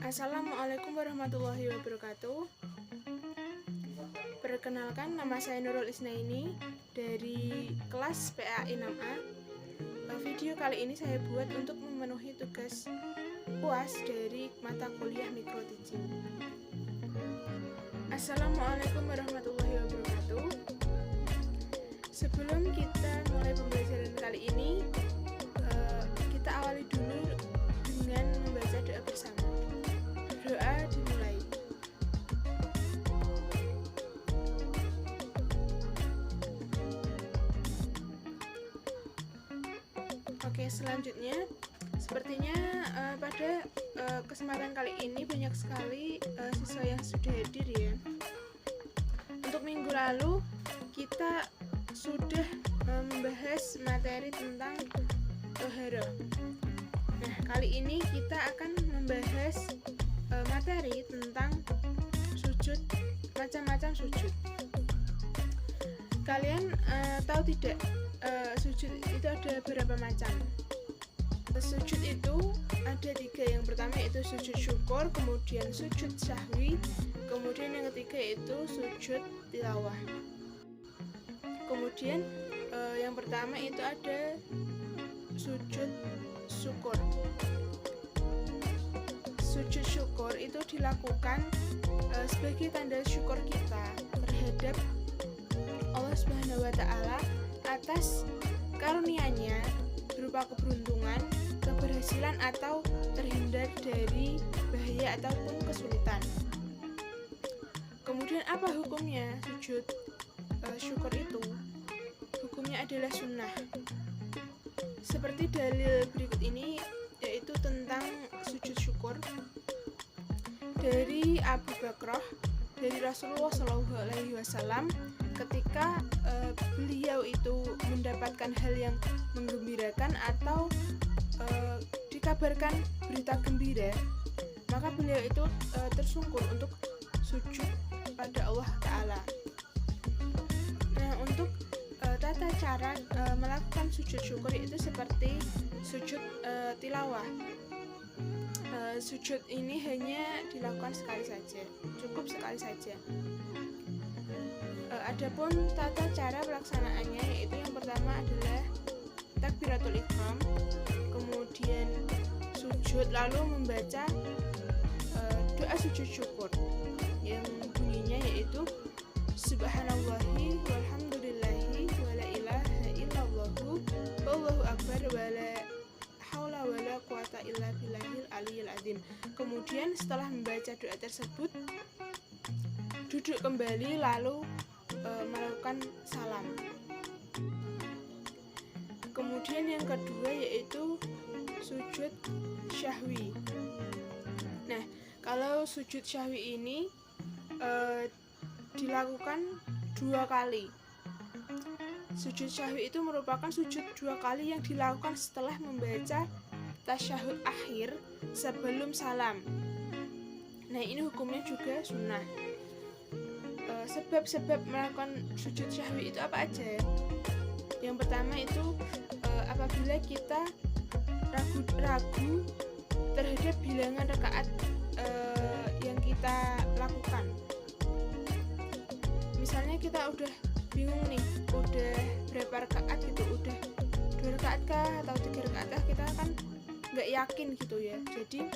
Assalamualaikum warahmatullahi wabarakatuh. Perkenalkan, nama saya Nurul Isnaini dari kelas PAI 6A. Video kali ini saya buat untuk memenuhi tugas UAS dari mata kuliah Mikro Teaching. Assalamualaikum warahmatullahi wabarakatuh. Sebelum kita mulai pembelajaran kali ini, kita awali dulu dengan membaca doa bersama. Doa dimulai. Oke, selanjutnya sepertinya pada kesempatan kali ini banyak sekali siswa yang sudah hadir ya. Untuk minggu lalu kita sudah membahas materi tentang toharoh. Nah, kali ini kita akan membahas materi tentang sujud, macam-macam sujud. Kalian tahu tidak sujud itu ada berapa macam? Sujud itu ada 3. Yang pertama itu sujud syukur, kemudian sujud sahwi, kemudian yang ketiga itu sujud tilawah. Kemudian yang pertama itu ada sujud syukur. Sujud syukur itu dilakukan sebagai tanda syukur kita terhadap Allah Subhanahu wa Ta'ala atas karunia-Nya berupa keberuntungan, keberhasilan atau terhindar dari bahaya ataupun kesulitan. Kemudian apa hukumnya sujud syukur itu? Hukumnya adalah sunnah. Seperti dalil berikut ini, yaitu tentang sujud syukur dari Abu Bakrah dari Rasulullah SAW ketika beliau itu mendapatkan hal yang menggembirakan atau dikabarkan berita gembira, maka beliau itu tersungkur untuk sujud pada Allah Ta'ala. Nah, untuk tata cara melakukan sujud syukur itu seperti sujud tilawah. Sujud ini hanya dilakukan sekali saja, cukup sekali saja. Adapun tata cara pelaksanaannya yaitu yang pertama adalah takbiratul ihram, kemudian sujud lalu membaca doa sujud syukur yang bunyinya yaitu subhanallahi walhamdulillahi wala ilaha illallahu wallahu akbar wala haula wala quwata illa billahil aliyil azim. Kemudian setelah membaca doa tersebut duduk kembali lalu melakukan salam. Kemudian yang kedua yaitu sujud syahwi. Nah, kalau sujud syahwi ini dilakukan 2 kali. Sujud syahwi itu merupakan sujud 2 kali yang dilakukan setelah membaca tasyahud akhir sebelum salam. Nah, ini hukumnya juga sunnah. Sebab-sebab melakukan sujud syahwi itu apa aja? Yang pertama itu apabila kita ragu terhadap bilangan rakaat yang kita lakukan. Misalnya kita udah bingung nih, udah berapa rakaat gitu, udah 2 rakaat kah atau 3 rakaat kah, kita kan nggak yakin gitu ya. Jadi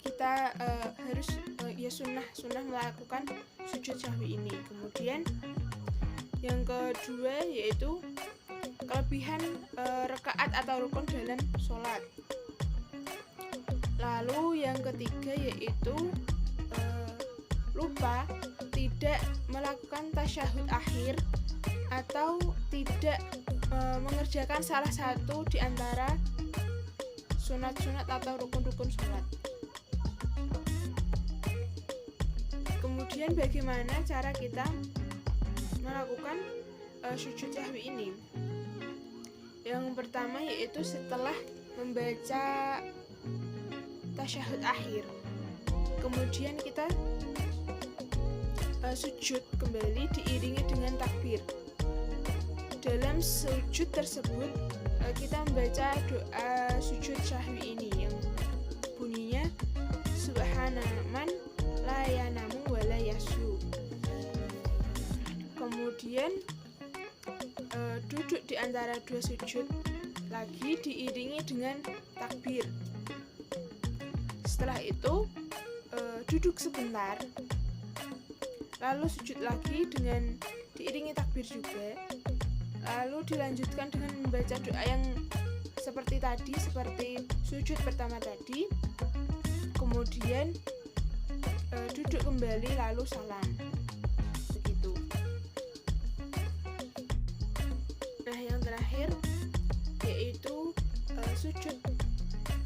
kita harus ya sunnah melakukan sujud syahwi ini. Kemudian yang kedua yaitu kelebihan rakaat atau rukun dalam sholat. Lalu yang ketiga yaitu lupa tidak melakukan tasyahud akhir atau tidak mengerjakan salah satu di antara sunat-sunat atau rukun-rukun sholat. Kemudian bagaimana cara kita melakukan sujud syahwi ini? Yang pertama yaitu setelah membaca tasyahud akhir, kemudian kita sujud kembali diiringi dengan takbir. Dalam sujud tersebut kita membaca doa sujud syahwi ini yang bunyinya man la yanamu wa la yashu. Kemudian duduk di antara dua sujud lagi diiringi dengan takbir. Setelah itu duduk sebentar, lalu sujud lagi dengan diiringi takbir juga. Lalu dilanjutkan dengan membaca doa yang seperti tadi, seperti sujud pertama tadi. Kemudian duduk kembali lalu salam. Begitu. Nah, yang terakhir yaitu sujud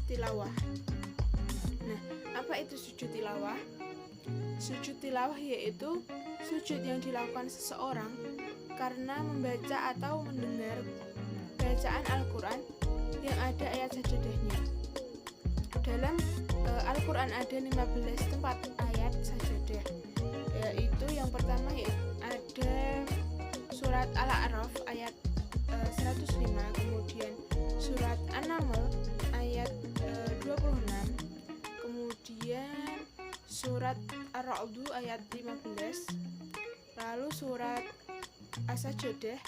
tilawah. Nah, apa itu sujud tilawah? Sujud tilawah yaitu sujud yang dilakukan seseorang karena membaca atau mendengar bacaan Al-Quran yang ada ayat sajadahnya. Dalam Al-Quran ada 15 tempat ayat sajadah, yaitu yang pertama ada surat Al-A'raf ayat 105, kemudian surat An-Naml ayat 26, kemudian surat Ar-Ra'd ayat 15, lalu surat As-Sajdah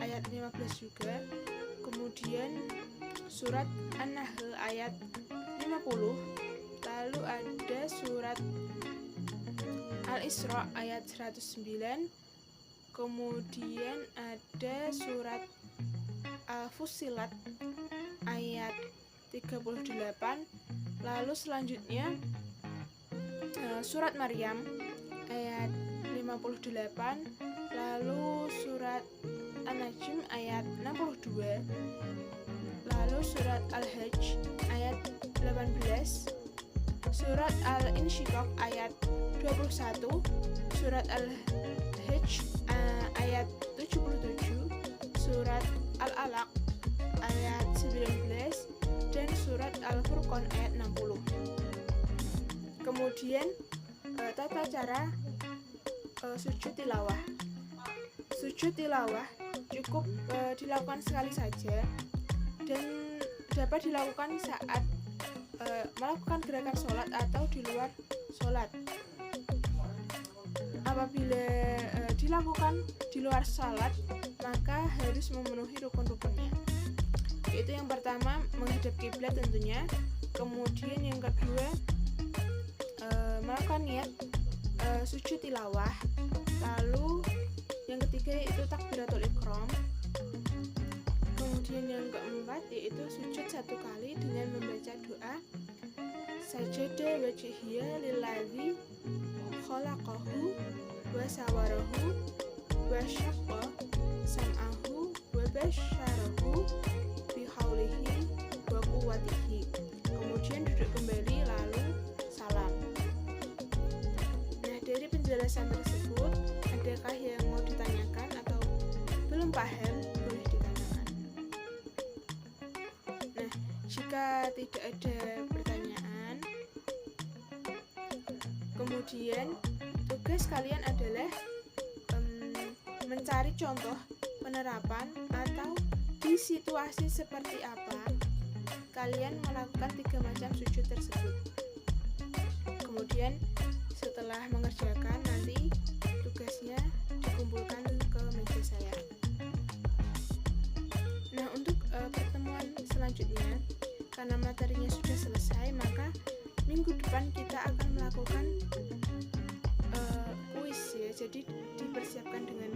ayat 15 juga, kemudian surat An-Nahl ayat 50, lalu ada surat Al-Isra ayat 109, kemudian ada surat Al-Fussilat ayat 38, lalu selanjutnya surat Maryam ayat 58, lalu surat An-Najm ayat 62, lalu surat Al-Hajj ayat 18, surat Al-Insyiqaq ayat 21, surat Al-Hajj ayat 77, surat Al-Alaq ayat 19, dan surat Al-Furqan ayat 60. Kemudian tata cara sujud tilawah. Sujud tilawah cukup dilakukan sekali saja dan dapat dilakukan saat melakukan gerakan sholat atau di luar sholat. Apabila dilakukan di luar sholat, maka harus memenuhi rukun-rukunnya. Yaitu yang pertama menghadap kiblat tentunya, kemudian yang kedua melakukan niat sujud tilawah, lalu yang ketiga yaitu takbiratul ihram, kemudian yang keempat yaitu sujud satu kali dengan membaca doa sajada wajhiya lillazi khalaqahu wa sawarahu wa syaqqa sam'ahu wa basyarahu bihaulihi wa quwwatihi. Kemudian duduk kembali lalu salam. Nah, dari penjelasan tersebut, adakah yang mau ditanyakan atau belum paham? Boleh ditanyakan. Nah, jika tidak ada pertanyaan, kemudian tugas kalian adalah mencari contoh penerapan atau di situasi seperti apa kalian melakukan 3 macam sujud tersebut. Kemudian setelah mengerjakan, nanti tugasnya dikumpulkan ke meja saya. Nah, untuk pertemuan selanjutnya, karena materinya sudah selesai, maka minggu depan kita akan melakukan kuis ya. Jadi dipersiapkan dengan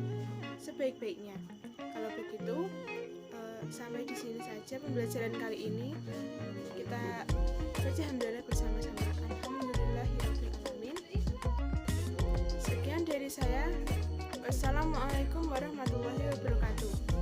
sebaik-baiknya. Kalau begitu, sampai di sini saja pembelajaran kali ini. Kita baca hamdalah bersama-sama. Alhamdulillahirabbil alamin. Sekian dari saya. Wassalamualaikum warahmatullahi wabarakatuh.